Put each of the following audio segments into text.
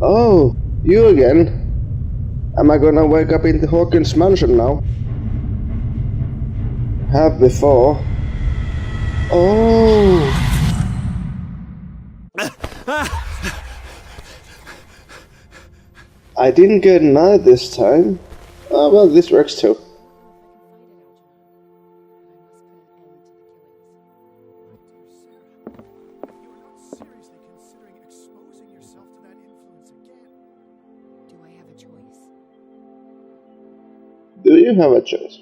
Oh, you again? Am I gonna wake up in the Hawkins mansion now? Have before. Oh! I didn't get an eye this time. Oh well, this works too. Do you have a choice?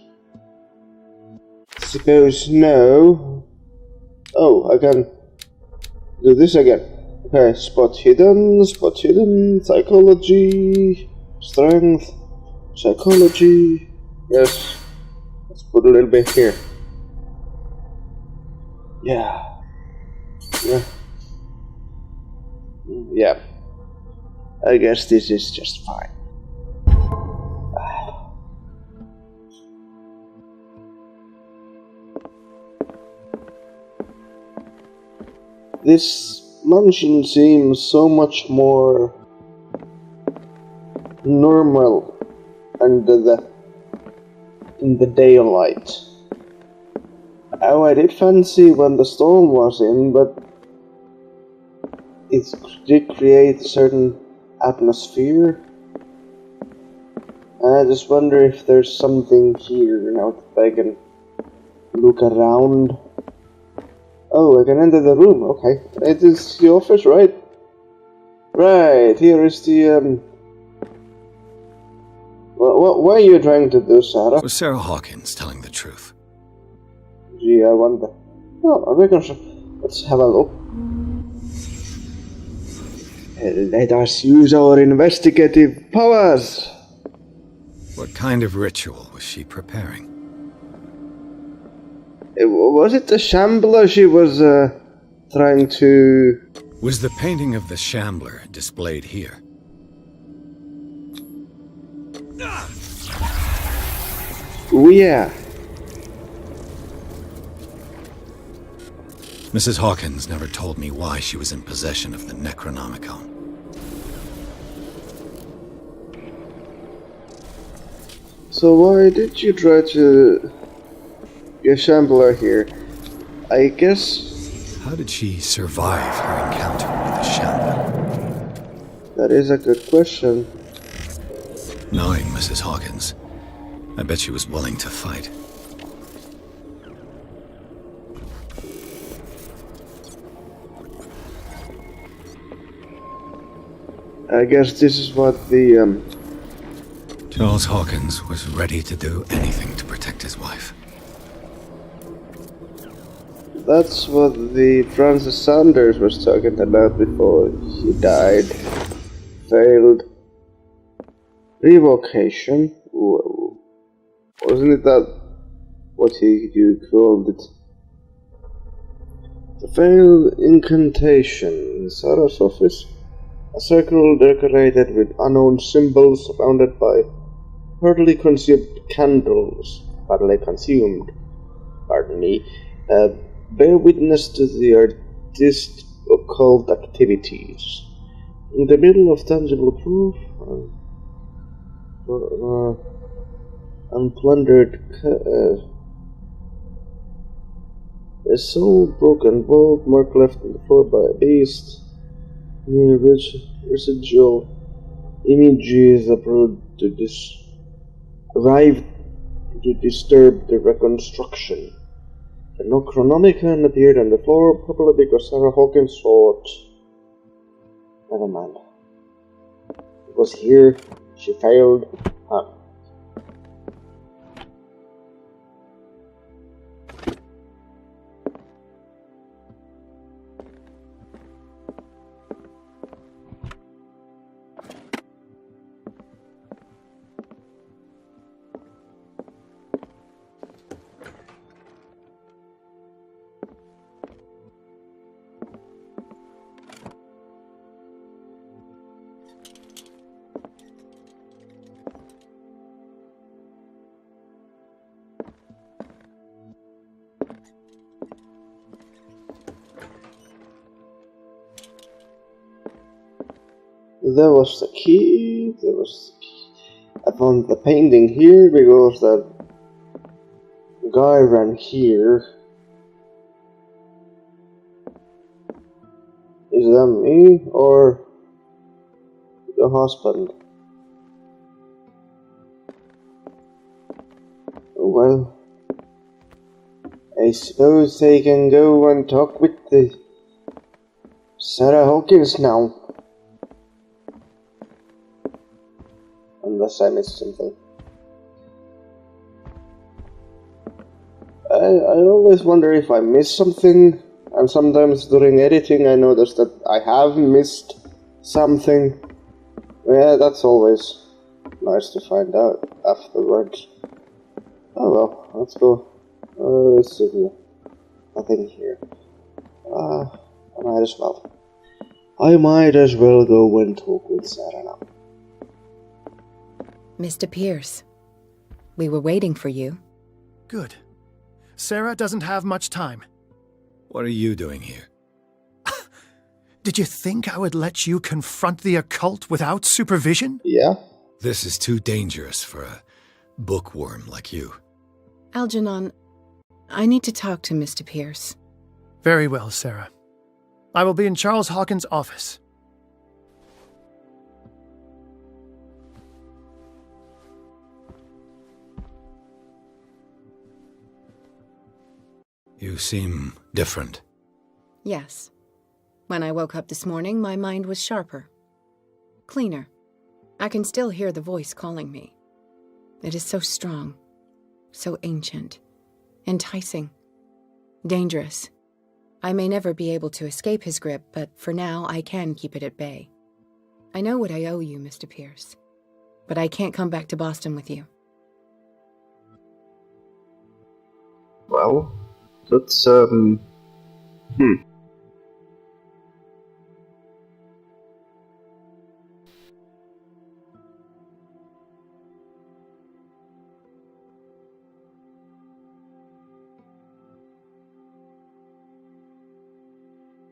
Suppose no. Oh, I can do this again. Okay, spot hidden, psychology, strength, psychology. Yes, let's put a little bit here. Yeah. Yeah. I guess this is just fine. This mansion seems so much more normal under in the daylight. Oh, I did fancy when the storm was in, but it did create a certain atmosphere. I just wonder if there's something here now that I can look around. Oh, I can enter the room, okay. It is the office, right? Right, here is the, what are you trying to do, Sarah? Was Sarah Hawkins telling the truth? Gee, I wonder. Oh, I reckon so. Let's have a look. Let us use our investigative powers. What kind of ritual was she preparing? Was it the shambler she was trying to... Was the painting of the shambler displayed here? Oh yeah. Mrs. Hawkins never told me why she was in possession of the Necronomicon. So why did you try to get shambler here? I guess... How did she survive her encounter with the shambler? That is a good question. Knowing Mrs. Hawkins, I bet she was willing to fight. I guess this is what the, Charles Hawkins was ready to do anything to protect his wife. That's what the Francis Sanders was talking about before he died. Failed revocation. Wasn't it that what you called it? The failed incantation in Sarah's office. A circle decorated with unknown symbols surrounded by hardly consumed candles. Pardon me. Bear witness to the artist's occult activities. In the middle of tangible proof, unplundered a soul broken vault mark left on the floor by a beast. The residual images arrived to disturb the reconstruction. The Necronomicon appeared on the floor, probably because Sarah Hawkins saw it. Never mind. It was here. She failed. Huh. There was the key. I found the painting here because that guy ran here. Is that me or the husband? Well, I suppose I can go and talk with the Sarah Hawkins now. Unless I missed something. I always wonder if I missed something, and sometimes during editing I notice that I have missed something. Yeah, that's always nice to find out afterwards. Oh well, let's go. Let's see here. Nothing here. I might as well. I might as well go and talk with Sarah now. Mr. Pierce, we were waiting for you. Good. Sarah doesn't have much time. What are you doing here? Did you think I would let you confront the occult without supervision? Yeah? This is too dangerous for a bookworm like you. Algernon, I need to talk to Mr. Pierce. Very well, Sarah. I will be in Charles Hawkins' office. You seem different. Yes. When I woke up this morning, my mind was sharper. Cleaner. I can still hear the voice calling me. It is so strong. So ancient. Enticing. Dangerous. I may never be able to escape his grip, but for now I can keep it at bay. I know what I owe you, Mr. Pierce. But I can't come back to Boston with you. Well, that's,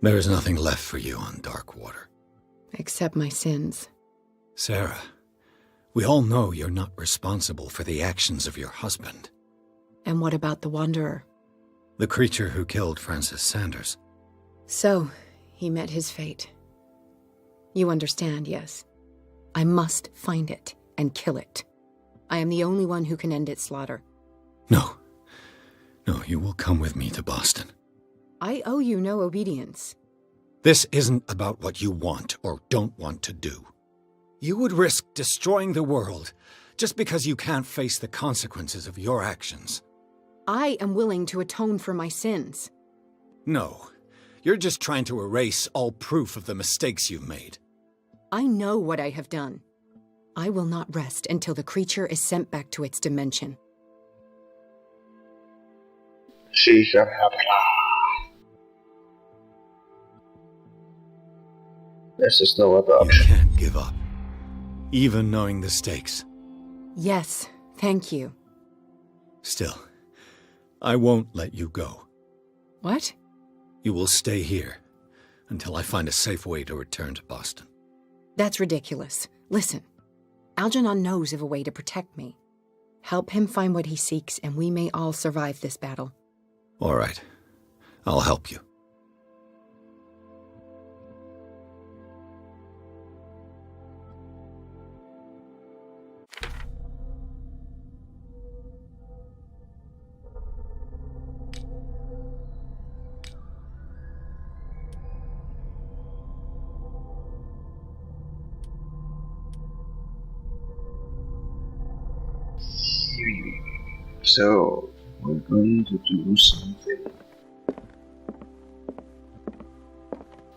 There is nothing left for you on Darkwater. Except my sins. Sarah, we all know you're not responsible for the actions of your husband. And what about the Wanderer? The creature who killed Francis Sanders. So, he met his fate. You understand, yes? I must find it and kill it. I am the only one who can end its slaughter. No. No, you will come with me to Boston. I owe you no obedience. This isn't about what you want or don't want to do. You would risk destroying the world just because you can't face the consequences of your actions. I am willing to atone for my sins. No, you're just trying to erase all proof of the mistakes you've made. I know what I have done. I will not rest until the creature is sent back to its dimension. she can have it. This is no other You option. can't give up, even knowing the stakes. Yes, thank you. Still, I won't let you go. What? You will stay here until I find a safe way to return to Boston. That's ridiculous. Listen, Algernon knows of a way to protect me. Help him find what he seeks, and we may all survive this battle. All right, I'll help you. So, we're going to do something.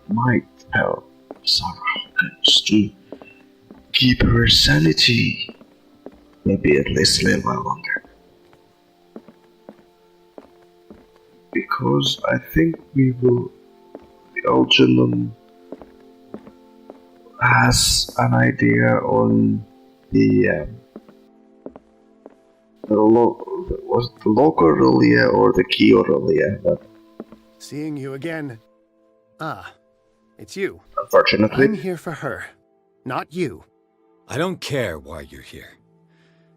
Might help Sarah Hawkins to keep her sanity. Maybe at least a little while longer. Because I think we will. The Algernon has an idea on the was it the local Aurelia or the key Aurelia? But Seeing you again. Ah, it's you. unfortunately, I'm here for her. not you. I don't care why you're here.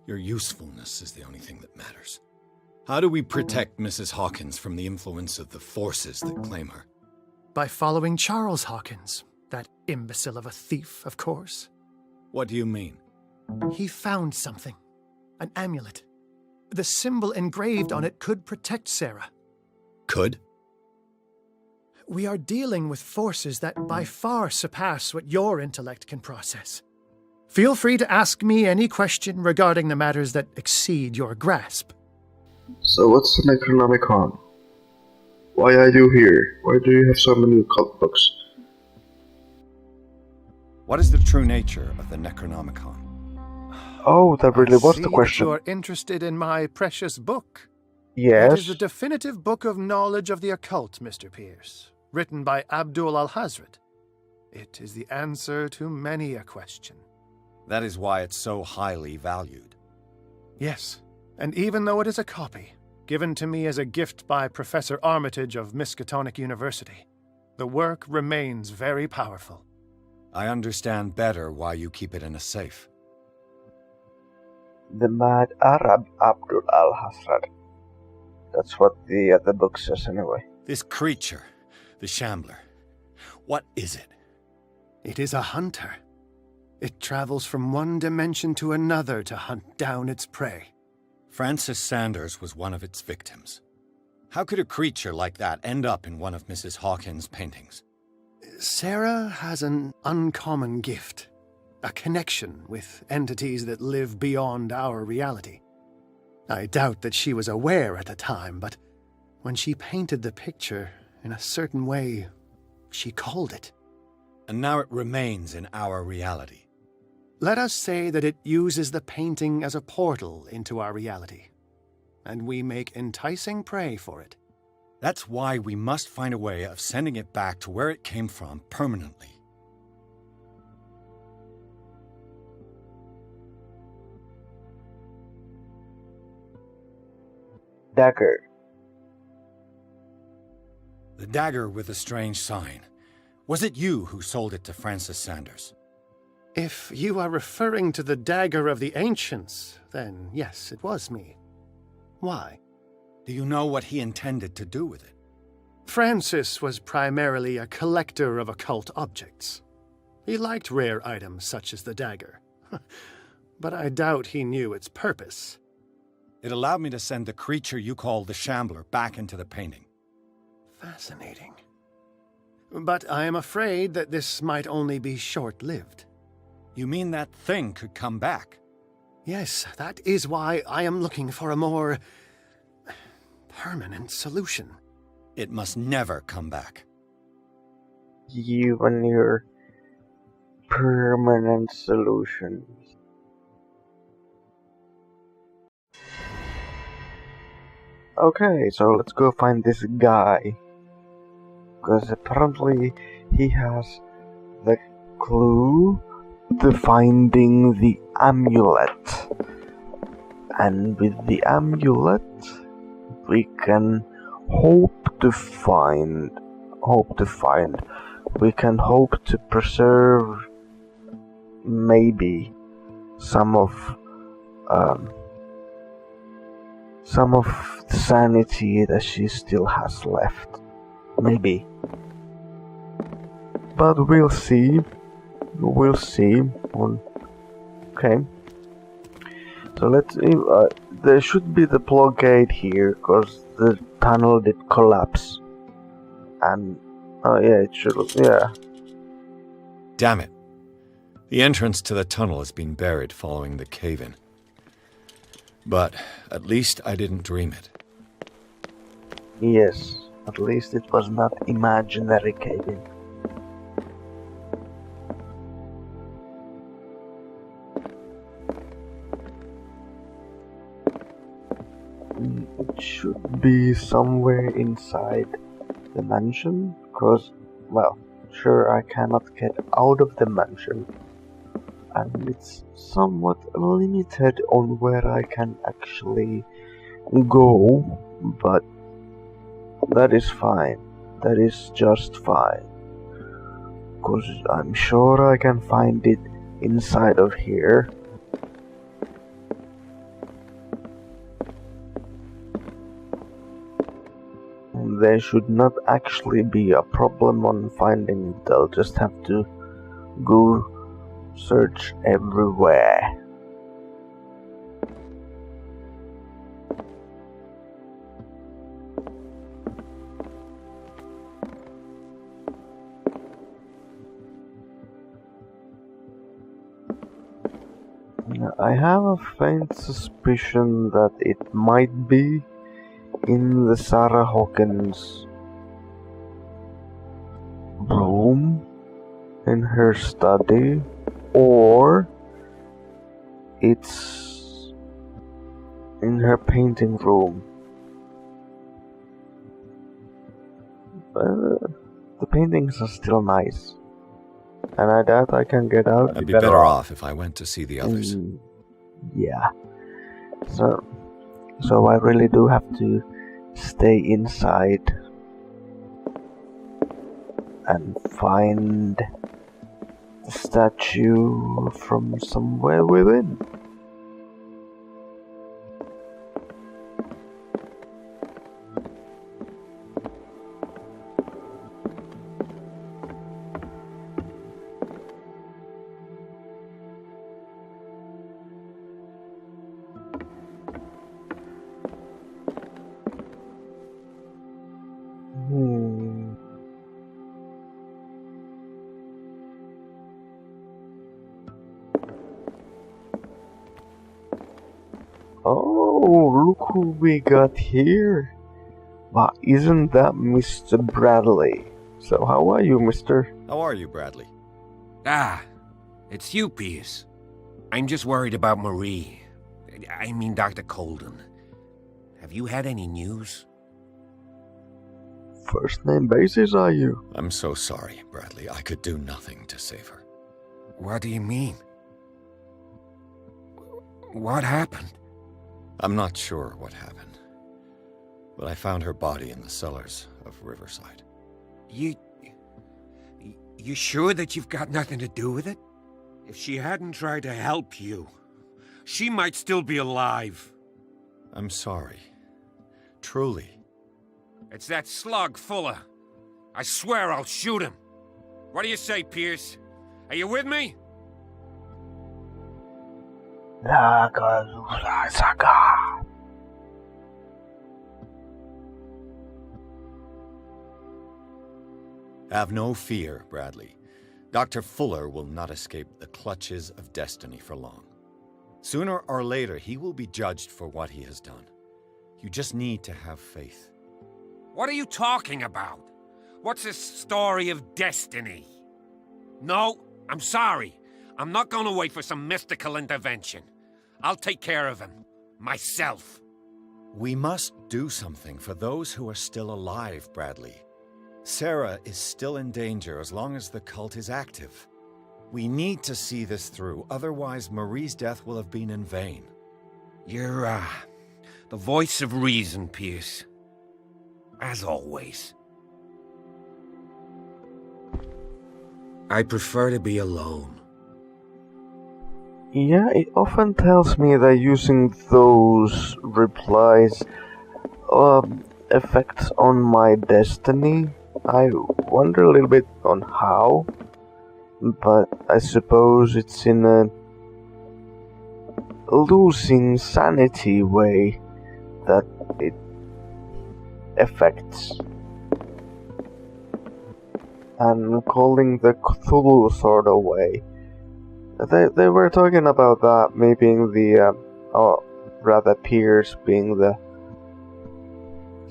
Your usefulness is the only thing that matters. How do we protect Mrs. Hawkins from the influence of the forces that claim her? By following Charles Hawkins, that imbecile of a thief, of course. What do you mean? He found something. An amulet. The symbol engraved on it could protect Sarah. Could? We are dealing with forces that by far surpass what your intellect can process. Feel free to ask me any question regarding the matters that exceed your grasp. So what's the Necronomicon? Why are you here? Why do you have so many occult books? What is the true nature of the Necronomicon? Oh, that really was the I see question. that you're interested in my precious book. Yes. It is a definitive book of knowledge of the occult, Mr. Pierce, written by Abdul al-Hazred. It is the answer to many a question. That is why it's so highly valued. Yes, and even though it is a copy, given to me as a gift by Professor Armitage of Miskatonic University, the work remains very powerful. I understand better why you keep it in a safe. The Mad Arab Abdul al-Hazred. That's what the other book says anyway. This creature, the Shambler, what is it? It is a hunter. It travels from one dimension to another to hunt down its prey. Francis Sanders was one of its victims. How could a creature like that end up in one of Mrs. Hawkins' paintings? Sarah has an uncommon gift. A connection with entities that live beyond our reality. I doubt that she was aware at the time, but when she painted the picture in a certain way, she called it. And now it remains in our reality. Let us say that it uses the painting as a portal into our reality, and we make enticing prey for it. That's why we must find a way of sending it back to where it came from permanently. Dagger. The dagger with the strange sign. Was it you who sold it to Francis Sanders? If you are referring to the dagger of the ancients, then yes, it was me. Why? Do you know what he intended to do with it? Francis was primarily a collector of occult objects. He liked rare items such as the dagger. But I doubt he knew its purpose. It allowed me to send the creature you call the Shambler back into the painting. Fascinating. But I am afraid that this might only be short-lived. You mean that thing could come back? Yes, that is why I am looking for a more permanent solution. It must never come back. You and your permanent solutions. Okay, so let's go find this guy. Because apparently he has the clue to finding the amulet. And with the amulet, we can hope to preserve maybe some of the sanity that she still has left. Maybe. But we'll see. Okay. So let's. There should be the blockade here, because the tunnel did collapse. And oh yeah, it should. Yeah. Damn it. The entrance to the tunnel has been buried following the cave-in. But at least I didn't dream it. Yes. At least it was not imaginary cave-in. It should be somewhere inside the mansion, because, well, sure, I cannot get out of the mansion, and it's somewhat limited on where I can actually go, but that is fine. That is just fine, because I'm sure I can find it inside of here. There should not actually be a problem on finding it. They'll just have to go search everywhere. I have a faint suspicion that it might be in the Sarah Hawkins room in her study, or it's in her painting room. The paintings are still nice, and I doubt I can get out. I'd be better off if I went to see the others. Yeah. So I really do have to stay inside and find the statue from somewhere within. Oh, look who we got here. But isn't that Mr. Bradley? So how are you, mister? How are you, Bradley? Ah, it's you, Pierce. I'm just worried about Marie. I mean Dr. Colden. Have you had any news? First name basis, are you? I'm so sorry, Bradley. I could do nothing to save her. What do you mean? What happened? I'm not sure what happened, but I found her body in the cellars of Riverside. You sure that you've got nothing to do with it? If she hadn't tried to help you, she might still be alive. I'm sorry. Truly. It's that slug, Fuller. I swear I'll shoot him. What do you say, Pierce? Are you with me? Have no fear, Bradley. Dr. Fuller will not escape the clutches of destiny for long. Sooner or later, he will be judged for what he has done. You just need to have faith. What are you talking about? What's this story of destiny? No, I'm sorry. I'm not going to wait for some mystical intervention. I'll take care of him. Myself. We must do something for those who are still alive, Bradley. Sarah is still in danger as long as the cult is active. We need to see this through, otherwise Marie's death will have been in vain. You're, the voice of reason, Pierce. As always. I prefer to be alone. Yeah, it often tells me that using those replies affects on my destiny. I wonder a little bit on how, but I suppose it's in a losing sanity way that it affects. And calling the Cthulhu sort of way. They were talking about that, me being the, or rather Pierce being the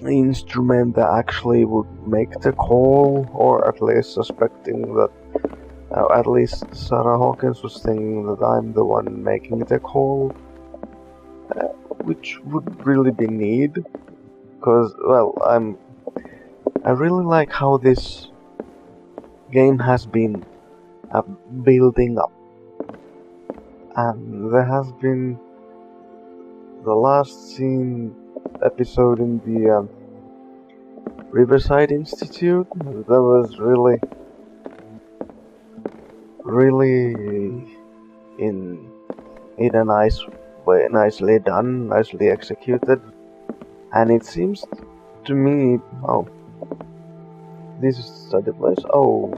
instrument that actually would make the call, or at least suspecting that, at least Sarah Hawkins was thinking that I'm the one making the call, which would really be neat, because, well, I really like how this game has been building up. And there has been the last scene episode in the Riverside Institute. That was really in a nice way, nicely done, nicely executed. And it seems to me, oh, this is the place. Oh,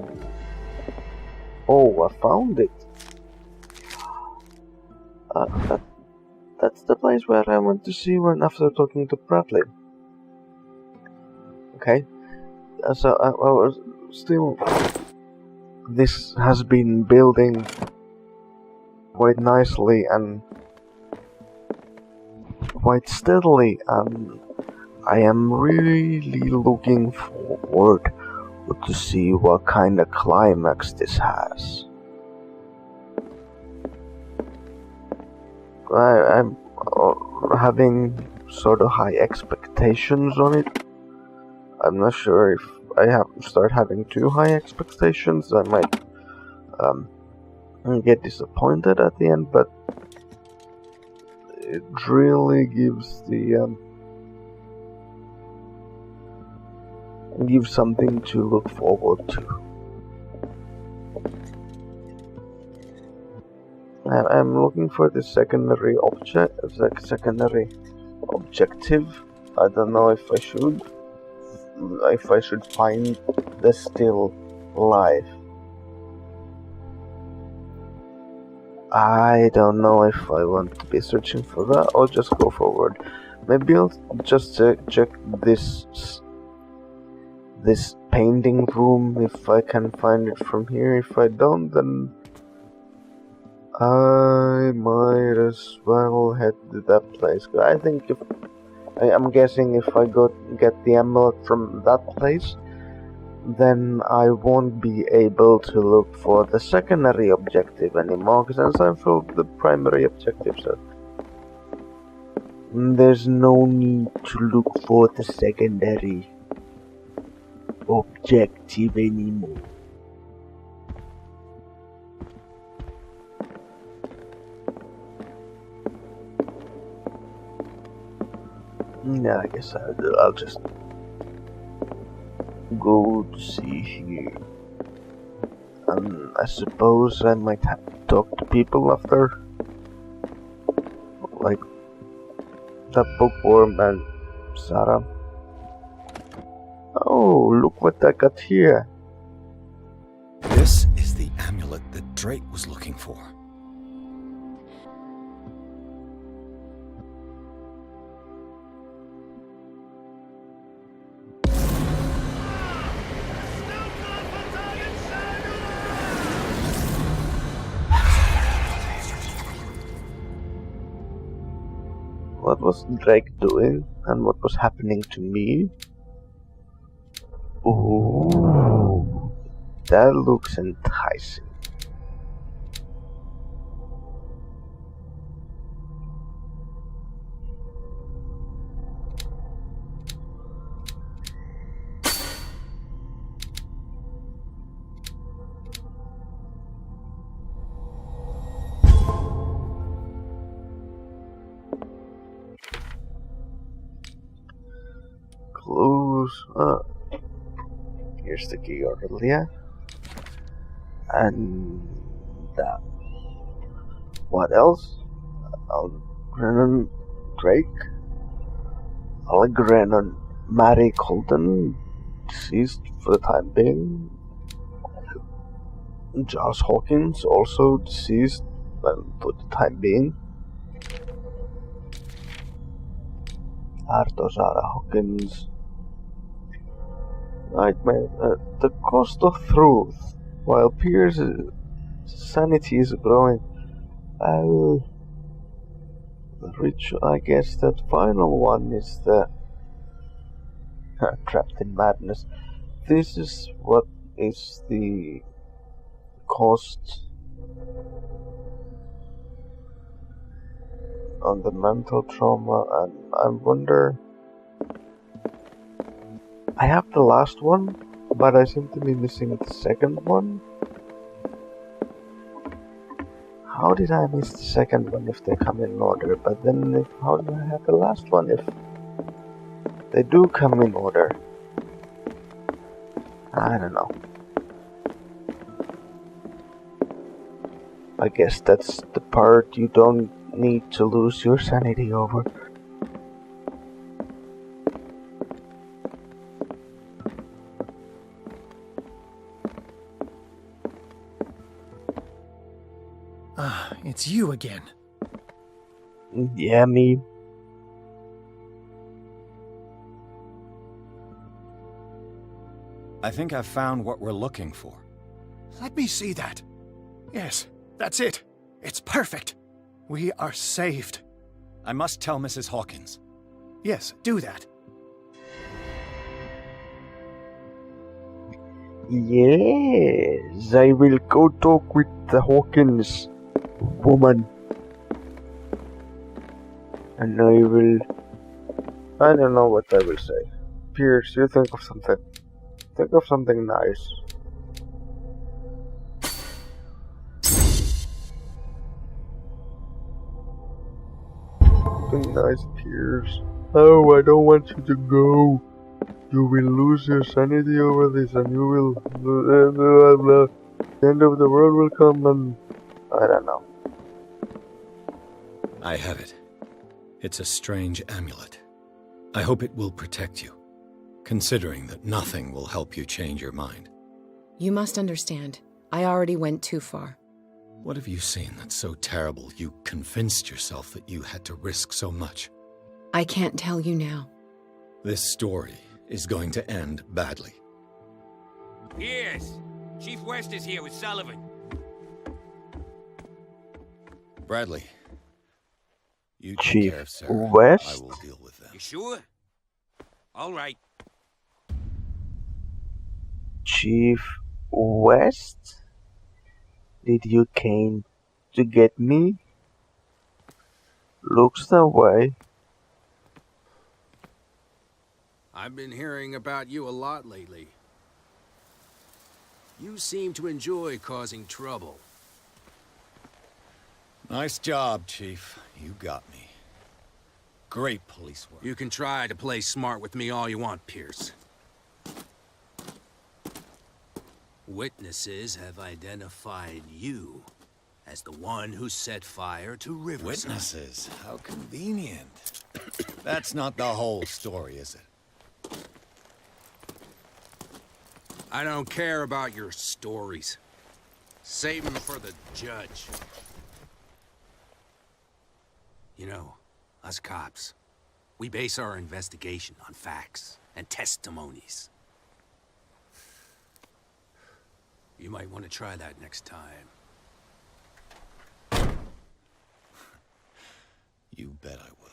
I found it. That's the place where I went to see when after talking to Bradley. Okay, so I was still. This has been building quite nicely and quite steadily, and I am really looking forward to see what kind of climax this has. I'm having sort of high expectations on it. I'm not sure if I start having too high expectations, I might get disappointed at the end, but it really gives gives something to look forward to. I'm looking for the secondary objective. I don't know if I should find the still life. I don't know if I want to be searching for that or just go forward. Maybe I'll just check this painting room if I can find it from here. If I don't, then I might as well head to that place. I think I'm guessing if I get the amulet from that place, then I won't be able to look for the secondary objective anymore, since I've filled the primary objective, so there's no need to look for the secondary objective anymore. Yeah, I guess I'll just go to see here. I suppose I might have to talk to people after, like the bookworm and Sarah. Oh, look what I got here. This is the amulet that Drake was looking for. What was Drake doing and what was happening to me? Ooh, that looks enticing. Clues. Here's the key earlier. And that. What else? Algernon Drake. Algernon Mary Colton, deceased for the time being. Charles Hawkins, also deceased for the time being. Arthur Sarah Hawkins. Nightmare. The cost of truth. While Pierce's sanity is growing. The ritual, I guess that final one is the trapped in madness. This is what is the cost on the mental trauma, and I wonder. I have the last one, but I seem to be missing the second one. How did I miss the second one if they come in order? But then, how do I have the last one if they do come in order? I don't know. I guess that's the part you don't need to lose your sanity over. Ah, it's you again. Yeah, me. I think I've found what we're looking for. Let me see that. Yes, that's it. It's perfect. We are saved. I must tell Mrs. Hawkins. Yes, do that. Yes, I will go talk with the Hawkins woman. And I don't know what I will say. Pierce, you think of something. Think of something nice. Something nice, Pierce. Oh, I don't want you to go. You will lose your sanity over this and you will... blah, blah, blah. The end of the world will come and... I don't know. I have it. It's a strange amulet. I hope it will protect you, considering that nothing will help you change your mind. You must understand. I already went too far. What have you seen that's so terrible you convinced yourself that you had to risk so much? I can't tell you now. This story is going to end badly. Yes. Chief West is here with Sullivan. Bradley, you take Chief care of Sarah. West? I will deal with them. You sure? All right. Chief West? Did you came to get me? Looks that way. I've been hearing about you a lot lately. You seem to enjoy causing trouble. Nice job, Chief. You got me. Great police work. You can try to play smart with me all you want, Pierce. Witnesses have identified you as the one who set fire to Riverside. Witnesses? How convenient. That's not the whole story, is it? I don't care about your stories. Save them for the judge. You know, us cops, we base our investigation on facts and testimonies. You might want to try that next time. You bet I will.